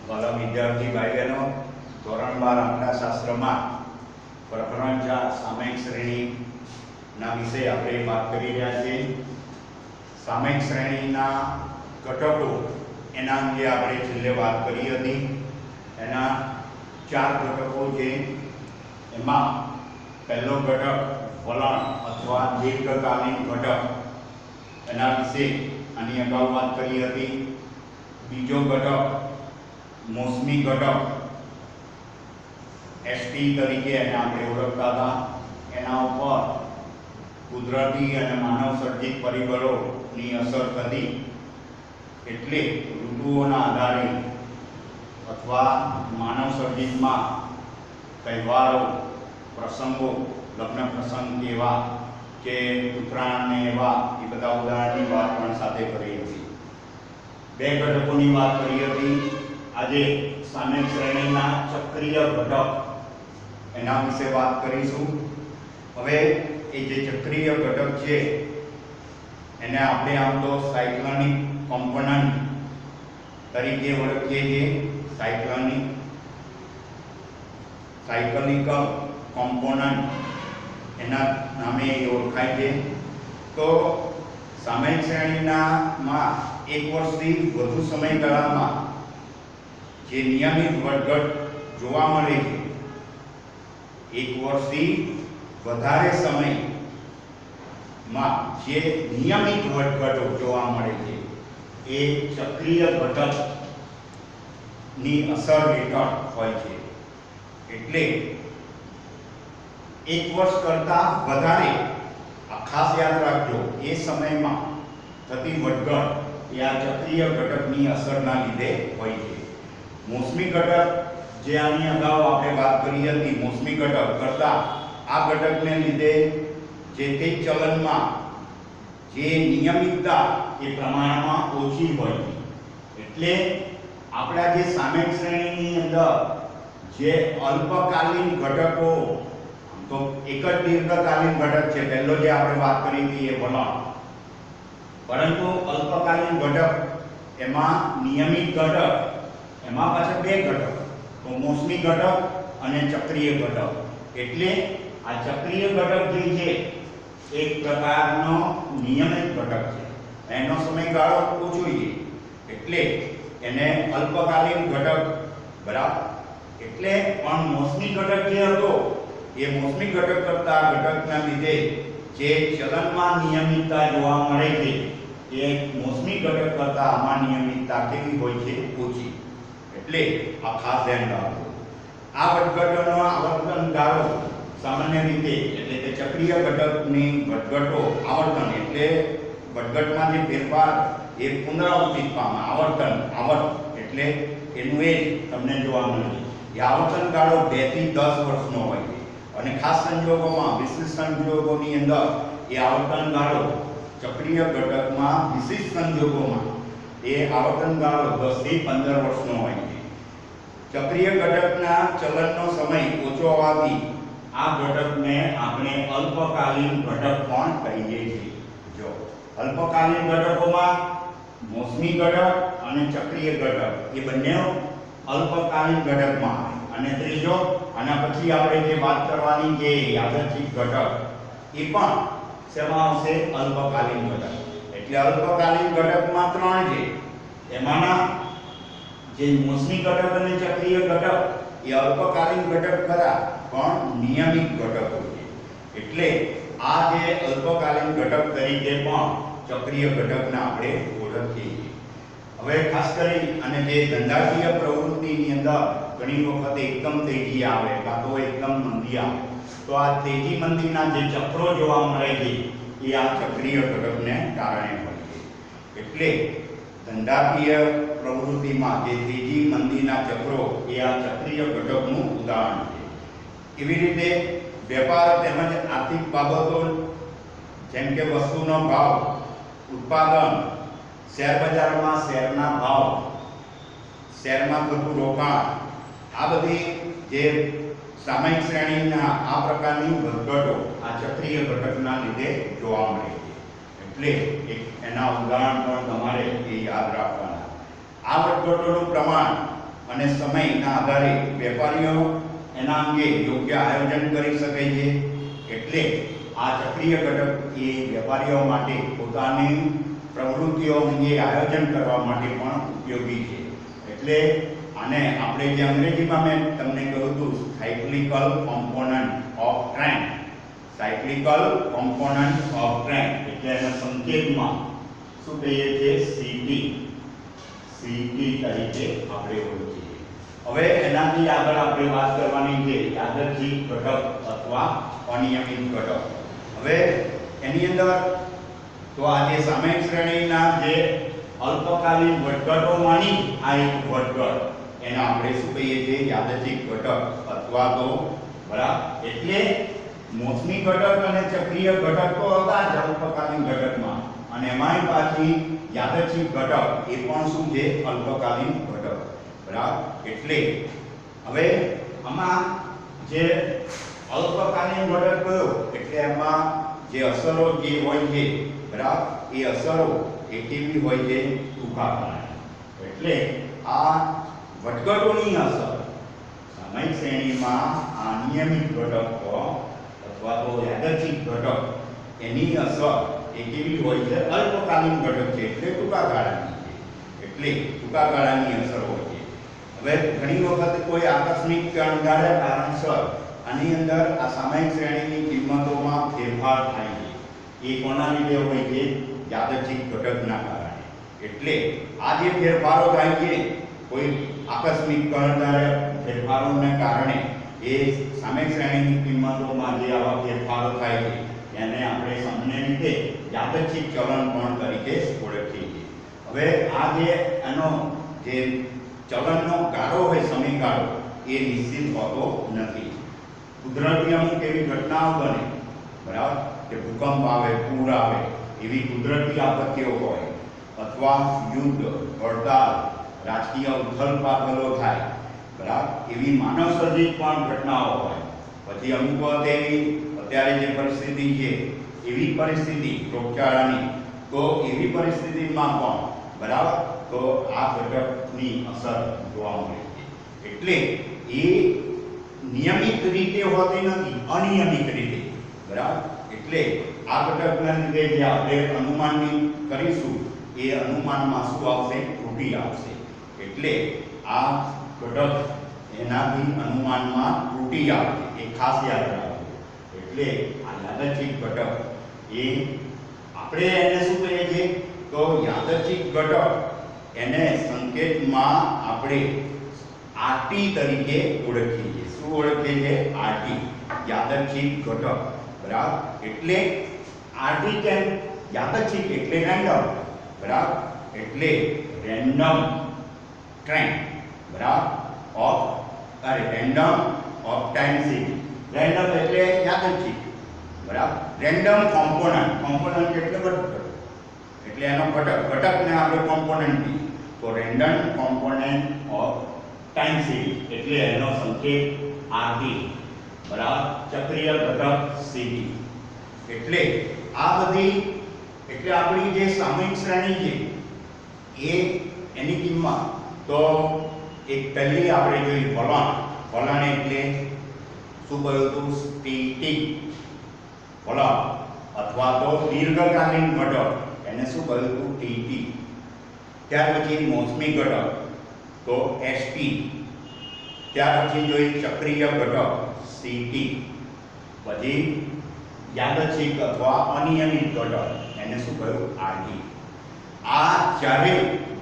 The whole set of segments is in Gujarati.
વાલા વિદ્યાર્થી ભાઈ બહેનો, ધોરણ 12 આંકડાશાસ્ત્રમાં પ્રકરણ 4 સામયિક શ્રેણીના વિશે આપણે વાત કરી રહ્યા છીએ. સામયિક શ્રેણીના ઘટકો એના અંગે આપણે છેલ્લે વાત કરી હતી. એના 4 ઘટકો છે. એમાં પહેલો ઘટક વલણ અથવા દીર્ઘકાલીન ઘટક, એના વિશે આની અગાઉ વાત કરી હતી. બીજો ઘટક મોસમી ઘટક, એસટી તરીકે એને આપણે ઓળખતા હતા. એના ઉપર કુદરતી અને માનવ સર્જિત પરિબળોની અસર થતી, એટલે ઋતુઓના આધારે અથવા માનવ સર્જિતમાં તહેવારો, પ્રસંગો, લગ્ન પ્રસંગ એવા કે ઉત્તરાયણ ને એવા એ બધા ઉદાહરણની વાત પણ સાથે કરી હતી. 2 ઘટકોની વાત કરી હતી. આજે સામયિક શ્રેણીના ચક્રીય ઘટક એના વિશે વાત કરીશું. હવે એ જે ચક્રીય ઘટક છે એને આપણે આમ તો સાયક્લોનિક કોમ્પોનન્ટ તરીકે ઓળખીએ છીએ. સાયકલિકલ કોમ્પોનન્ટ એના નામે ઓળખાય છે. તો સામયિક શ્રેણીનામાં 1 વર્ષથી વધુ સમયગાળામાં જે નિયમિત વધઘટ જોવા મળે છે, 1 વર્ષથી વધારે સમયમાં જે નિયમિત વધઘટો જોવા મળે છે એ ચક્રીય ઘટકની અસર હેઠળ હોય છે. એટલે 1 વર્ષ કરતાં વધારે, આ ખાસ યાદ રાખજો, એ સમયમાં થતી વધઘટ એ આ ચક્રીય ઘટકની અસરના લીધે હોય છે. મોસમી ઘટક, જે આની અગાઉ આપણે વાત કરી હતી, મોસમી ઘટક કરતાં આ ઘટકને લીધે જે તે ચલનમાં જે નિયમિતતા એ પ્રમાણમાં ઓછી હોય છે. એટલે આપણા જે સામયિક શ્રેણીની અંદર જે અલ્પકાલીન ઘટકો, તો એક જ દીર્ઘકાલીન ઘટક છે, પહેલો જે આપણે વાત કરી હતી એ વલણ, પરંતુ અલ્પકાલીન ઘટક એમાં નિયમિત ઘટક, એમાં પાછા 2 ઘટક, તો મોસમી ઘટક અને ચક્રીય ઘટક. એટલે આ ચક્રીય ઘટક જે છે એક પ્રકારનો નિયમિત ઘટક છે, એનો સમયગાળો ઓછો છે, એટલે એને અલ્પકાલીન ઘટક, બરાબર. એટલે પણ મોસમી ઘટક જે હતો એ મોસમી ઘટક કરતા ઘટકના લીધે જે ચલનમાં નિયમિતતા જોવા મળે છે એ મોસમી ઘટક કરતા આમાં નિયમિતતા કેવી હોય છે? ઓછી. એટલે આ ખાસ ધ્યાન રાખો. આ વધઘટોનો આવર્તન ગાળો સામાન્ય રીતે, એટલે કે ચક્રીય ઘટકની વધઘટો આવર્તન, એટલે વધઘટમાં જે ફેરફાર એ પુનરાવર્તિત પામે, આવર્ત એટલે એનું એ તમને જોવા મળે છે. એ આવર્તન ગાળો 2 થી 10 વર્ષનો હોય છે. અને ખાસ સંજોગોમાં, વિશિષ્ટ સંજોગોની અંદર એ આવર્તન ગાળો ચક્રીય ઘટકમાં વિશિષ્ટ સંજોગોમાં એ આવર્તન ગાળો 10 થી 15 વર્ષનો હોય છે. ચક્રીય ઘટકના ચલનનો સમય ઓછો હોવાથી આ ઘટકને આપણે અલ્પકાલીન ઘટક પણ કહીએ છીએ. જો અલ્પકાલીન ઘટકોમાં મોસમી ઘટક અને ચક્રીય ઘટક એ બંને અલ્પકાલીન ઘટકમાં આવે. અને ત્રીજો, આના પછી આપણે જે વાત કરવાની જે યાદચ્છિક ઘટક, એ પણ શેમાં આવશે? અલ્પકાલીન ઘટક. એટલે અલ્પકાલીન ઘટકમાં 3 છે. એમાંના જે મોસમી ઘટક અને ચક્રીય ઘટક એ અલ્પકાલીન ઘટક ખરા, પણ નિયમિત ઘટકો છે. એટલે આ જે અલ્પકાલીન ઘટક તરીકે પણ ચક્રીય ઘટકને આપણે ઓળખીએ છીએ. હવે ખાસ કરી અને જે ધંધાકીય પ્રવૃત્તિની અંદર ઘણી વખત એકદમ તેજી આવે કાં તો એકદમ મંદી આવે, તો આ તેજી મંદીના જે ચક્રો જોવા મળે છે એ આ ચક્રીય ઘટકને કારણે હોય છે. એટલે ધંધાકીય પ્રવૃત્તિમાં જે તેજી મંદીના ચક્રો એ આ ચક્રીય ઘટકનું ઉદાહરણ છે. એવી રીતે વેપાર તેમજ આર્થિક બાબતો, જેમ કે વસ્તુનો ભાવ, ઉત્પાદન, શેર બજારમાં શેરના ભાવ, શેરમાં થતું રોકાણ, આ બધી જે સામયિક શ્રેણીના આ પ્રકારની વધઘટો આ ચક્રીય ઘટકના લીધે જોવા મળે છે. એટલે એના ઉદાહરણ પણ તમારે એ યાદ રાખવાના. આ વધઘટોનું પ્રમાણ અને સમયના આધારે વેપારીઓ એના અંગે યોગ્ય આયોજન કરી શકે છે. એટલે આ ચક્રીય ઘટક એ વેપારીઓ માટે પોતાની પ્રવૃત્તિઓ અંગે આયોજન કરવા માટે પણ ઉપયોગી છે. એટલે આને આપણે જે અંગ્રેજીમાં મેં તમને કહ્યું હતું cyclical component of trend, cyclical component of trend એટલે એના સંકેતમાં શું કહીએ છીએ? સીટી તરીકે આપણે ઓળખીએ. હવે એનાથી આગળ આપણે વાત કરવાની છે યાદચ્છિક ઘટક અથવા અનિયમિત ઘટક. હવે એની અંદર તો આ જે સામયિક શ્રેણીના જે અલ્પકાલીન વધઘટોમાંની આ એક વધઘટ એને આપણે શું કહીએ છીએ? યાદચ્છિક ઘટક અથવા તો બરાબર. એટલે મોસમી ઘટક અને ચક્રીય ઘટક તો હતા જ અલ્પકાલીન ઘટકમાં, અને એમાંય પાછી યાદચ્છિક ઘટક એ પણ શું છે? અલ્પકાલીન ઘટક. બરાબર. એટલે હવે આમાં જે અલ્પકાલીન ઘટક કયો? એટલે એમાં જે અસરો જે હોય છે બરાબર, એ અસરો એ કેવી હોય છે? ટૂંકા ગાળાની. એટલે આ વધઘટોની અસર સામયિક શ્રેણીમાં આ નિયમિત ઘટક અથવા તો યાદચ્છિક ઘટક એની અસર એ કેવી હોય છે? અલ્પકાલીન ઘટક છે એટલે ટૂંકા ગાળાની છે. એટલે ટૂંકા ગાળાની અસર હોય છે. હવે ઘણી વખત કોઈ આકસ્મિક કે અણધાર્યા કારણસર આની અંદર આ સામયિક શ્રેણીની કિંમતોમાં ફેરફાર થાય છે. એ કોના લીધે હોય છે? યાદચ્છિક ઘટકના કારણે. એટલે આ જે ફેરફારો થાય છે કોઈ આકસ્મિક કે અણધાર્યા ફેરફારોને કારણે એ સામયિક શ્રેણીની કિંમતોમાં જે આવા ફેરફારો થાય છે એને આપણે સામાન્ય રીતે યાદચ્છિક ચલન પણ તરીકે ઓળખીએ છીએ. હવે આ જે એનો જે ચલનનો ગાળો હોય, સમયગાળો, એ નિશ્ચિત હોતો નથી. કુદરતી અમુક એવી ઘટનાઓ બને બરાબર કે ભૂકંપ આવે, પૂર આવે, એવી કુદરતી આપત્તિઓ હોય, અથવા યુદ્ધ, હડતાલ, રાજકીય ઉથલપાથલો થાય બરાબર, એવી માનવ સર્જિત પણ ઘટનાઓ હોય. પછી અમુક વખત એવી અત્યારે જે પરિસ્થિતિ છે એવી પરિસ્થિતિ રોગચાળાની, તો એવી પરિસ્થિતિમાં પણ બરાબર તો આ ઘટકની અસર જોવા મળે છે. એટલે એ નિયમિત રીતે હોતી નથી, અનિયમિત રીતે બરાબર. એટલે આ ઘટકના લીધે જે આપણે અનુમાનની કરીશું એ અનુમાનમાં શું આવશે? ત્રુટિ આવશે. એટલે આ ઘટક એનાથી અનુમાનમાં ત્રુટિ આવશે, એ ખાસ યાદ રાખવું. એટલે આ યાદચ્છિક ઘટક એ આપણે એને શું કહીએ છીએ? તો યાદચ્છિક ઘટક એને સંકેતમાં આપણે આરટી તરીકે ઓળખીએ છીએ. શું ઓળખીએ છીએ? આરટી, યાદચ્છિક ઘટક બરાબર. એટલે આરટી કેમ? યાદચ્છિક એટલે રેન્ડમ બરાબર. એટલે રેન્ડમ ટ્રેન બરાબર random of time series. Random એટલે યાદચ્છિક બરાબર. રેન્ડમ કોમ્પોનન્ટ એટલે ઘટક, એટલે એનો ઘટકને આપણે કોમ્પોનન્ટ કહીએ. તો random component of time series એટલે એનો સંકેત આરટી બરાબર. ચક્રીય ઘટક સીટી. એટલે આ બધી એટલે આપણી જે સામયિક શ્રેણી છે એ એની કિંમત તો એક પહેલી આપણે જોઈ વલણ. વલણ એટલે શું કહ્યું હતું? સ્ટેટિક વલણ અથવા તો દીર્ઘકાલીન ઘટક, એને શું કહ્યું હતું? ટીટી. ત્યાર પછી મોસમી ઘટક તો એસટી. ત્યાર પછી જોઈ ચક્રીય ઘટક સીટી. પછી યાદચ્છિક અથવા અનિયમિત ઘટક એને શું કહ્યું? આરટી. આ ચારે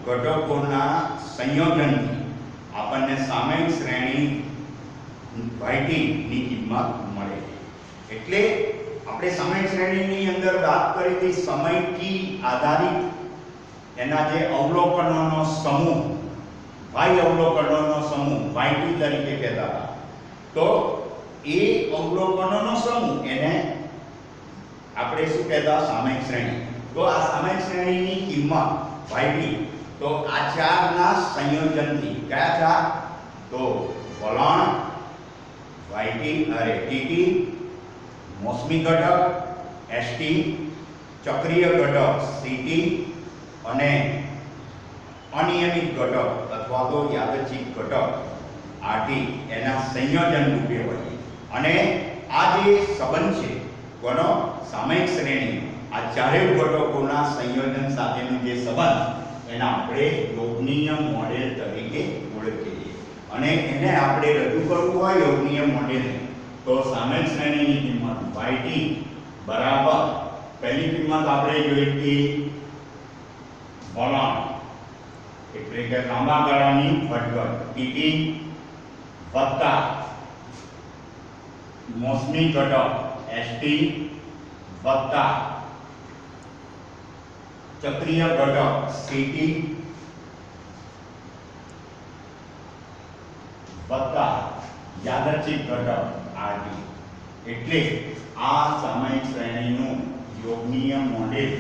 ઘટકોના સંયોજનથી આપણને સામયિક શ્રેણી ની કિંમત મળે છે. એટલે આપણે સામયિક શ્રેણીની અંદર વાત કરી હતી સમયથી આધારિત એના જે અવલોકનોનો સમૂહ, વાય અવલોકનોનો સમૂહ વાયટી તરીકે કહેતા હતા. તો એ અવલોકનોનો સમૂહ એને આપણે શું કહેતા? સામયિક શ્રેણી. તો આ સામયિક શ્રેણીની કિંમત વાયટી તો આ ચારના સંયોજનથી, કયા ચાર? તો વલણ, વાયટી ટીટી, મોસમી ઘટક એસટી, ચક્રીય ઘટક સીટી અને અનિયમિત ઘટક અથવા તો યાદચ્છિક ઘટક RT એના સંયોજન રૂપે હોય. અને આ જે સંબંધ છે કોનો સામયિક શ્રેણી આ ચારેય ઘટકોના સંયોજન સાથેનો જે સંબંધ એના આપણે યોગનીય મોડેલ તરીકે ઓળખીએ. અને એને આપણે રજૂ કરવું હોય યોગનીય મોડેલ તો સામયિક શ્રેણીની કિંમત yt બરાબર પહેલી કિંમત આપણે જોઈ હતી વલણ એટલે કે લાંબા ગાળાની વધઘટ dt વત્તા મોસમી ઘટક st વત્તા ચક્રીય ઘટક ct વત્તા યાદચ્છિક ઘટક RT. એટલે આ સામયિક શ્રેણીનું યોગનીય મોડેલ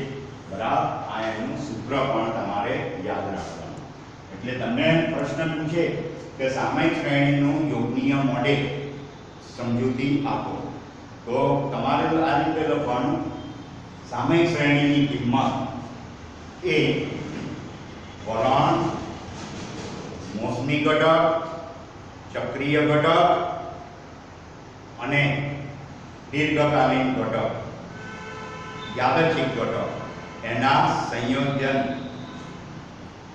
બરાબર આ એનું સૂત્ર પણ તમારે યાદ રાખવાનું. એટલે તમને પ્રશ્ન પૂછે કે સામયિક શ્રેણીનું યોગનીય મોડેલ સમજૂતી આપો તો તમારે આ રીતે લખવાનું સામયિક શ્રેણીની કિંમત એ વલણ મોસમી ઘટક ચક્રીય ઘટક અને દીર્ઘકાલીન ઘટક યાદચ્છિક ઘટક એના સંયોજન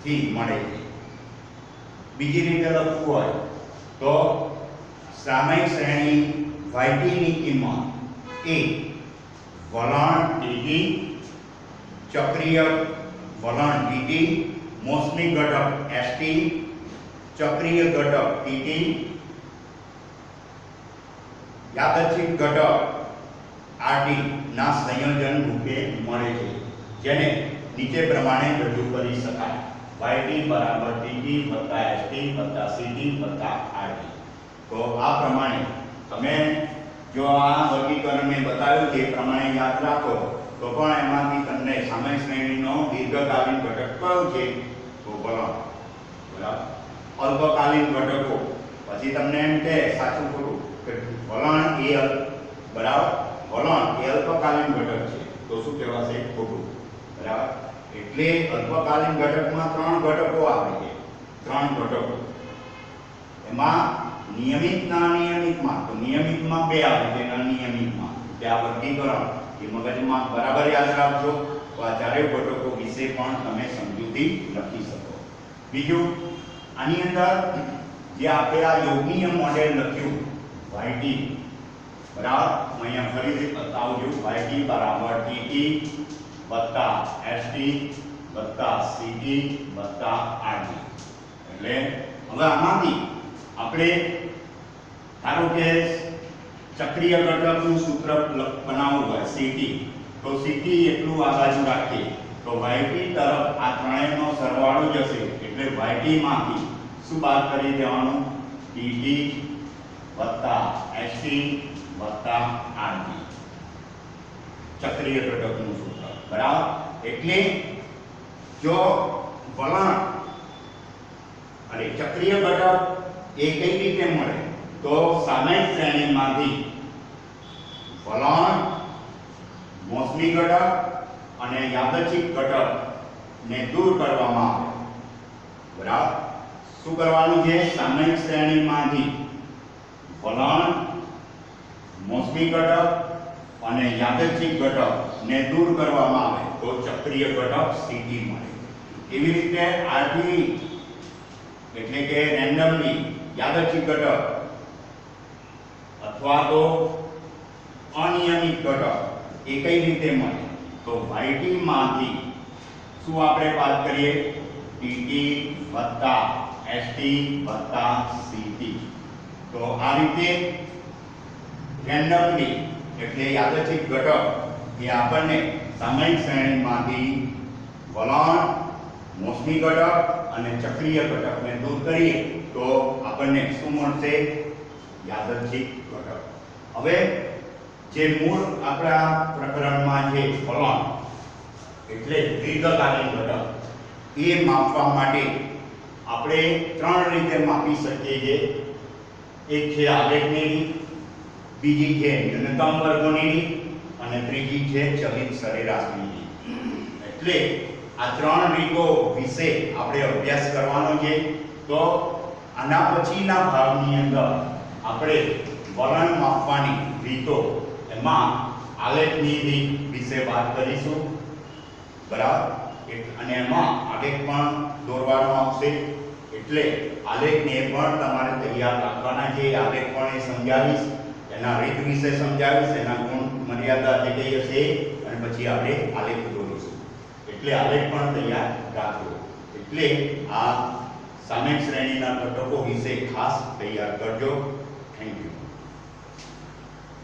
થી મળે છે. બીજી રીતે લખવું હોય તો સામયિક શ્રેણી yt ની કિંમત એ વલણ dt ચક્રીય વલણ dt મોસમી ઘટક st ચક્રીય ઘટક tt યાદચ્છિક ઘટક RT ના સંયોજન રૂપે મળે છે, જેને નીચે પ્રમાણે રજૂ કરી શકાય yt બરાબર dt વત્તા st વત્તા ct વત્તા RT. તો આ પ્રમાણે તમે જો આ વર્ગીકરણ મેં બતાવ્યું તે પ્રમાણે યાદ રાખો તો પણ એમાંથી તમને સામયિક શ્રેણીનો દીર્ઘકાલીન ઘટક કયો છે તો વલણ બરાબર. અલ્પકાલીન ઘટકો પછી તમને એમ કે સાચું ખોટું કે વલણ એ બરાબર વલણ એ અલ્પકાલીન ઘટક છે તો શું કહેવાશે ખોટું બરાબર. એટલે અલ્પકાલીન ઘટકમાં ત્રણ ઘટકો આવે છે, ત્રણ ઘટકો એમાં નિયમિતના અનિયમિતમાં તો નિયમિતમાં બે આવે છે અને અનિયમિતમાં તે આ વર્ગીકરણ એ મગજમાં બરાબર યાદ રાખજો તો આ ચારેય ઘટકો વિશે પણ તમે સમજૂતી લખી શકો. બીજું આની અંદર જે આપણે આ યોગનીય મોડેલ લખ્યું yt બરાબર હું અહીંયા ફરીથી બતાવું છું yt બરાબર dt વત્તા st વત્તા ct વત્તા RT. એટલે હવે આમાંથી આપણે ધારો કે ચક્રીય ઘટકનું સૂત્ર બનાવવું હોય ct તો ct એટલું આ બાજુ રાખીએ તો yt તરફ આ ત્રણેયનો સરવાળો જશે એટલે yt માંથી શું બાદ કરી દેવાનું dt વત્તા st વત્તા RT ચક્રીય ઘટકનું સૂત્ર બરાબર. એટલે જો વલણ અને ચક્રીય ઘટક એ કઈ રીતે મળે તો સામયિક શ્રેણીમાંથી વલણ મોસમી ઘટક અને યાદચ્છિક ઘટક ને દૂર કરવામાં આવે બરાબર. શું કરવાનું છે સામયિક શ્રેણીમાંથી વલણ મોસમી ઘટક અને યાદચ્છિક ઘટક ને દૂર કરવામાં આવે તો ચક્રીય ઘટક ct મળે. એવી રીતે RT એટલે કે રેન્ડમલી યાદચ્છિક ઘટક અથવા તો અનિયમિત ઘટક એ કઈ રીતે મળે તો yt માંથી શું આપણે વાત કરીએ dt વત્તા st વત્તા ct. તો આ રીતે રેન્ડમલી એટલે યાદચ્છિક ઘટક એ આપણને સામયિક શ્રેણીમાંથી વલણ મોસમી ઘટક અને ચક્રીય ઘટકને દૂર કરીએ તો આપણને શું મળશે યાદચ્છિક ઘટક. હવે જે મૂળ આપણા પ્રકરણમાં છે વલણ એટલે દીર્ઘકાલીન ઘટક એ માપવા માટે આપણે ત્રણ રીતે માપી શકીએ છીએ. એક છે આલેખની રીત, બીજી છે ન્યૂનતમ વર્ગોની રીત અને ત્રીજી છે ચલિત સરેરાશની રીત. એટલે આ ત્રણ રીતો વિશે આપણે અભ્યાસ કરવાનો છે. તો તો આના પછીના ભાગની અંદર આપણે વલણ માપવાની રીતો, એમાં આલેખની રીત વિશે વાત કરીશું, બરાબર. અને એમાં આલેખ પણ દોરવાનો આવશે, એટલે આલેખને પણ તમારે તૈયાર રાખવાના છે. આલેખ પણ એ સમજાવીશ, એના રીત વિશે સમજાવીશ, એના ગુણ મર્યાદા જે કઈ હશે, અને પછી આપણે આલેખ દોરીશું. એટલે આલેખ પણ તૈયાર રાખજો. એટલે આ સામેલ શ્રેણીના ઘટકો વિશે ખાસ તૈયાર કરજો. Thank you.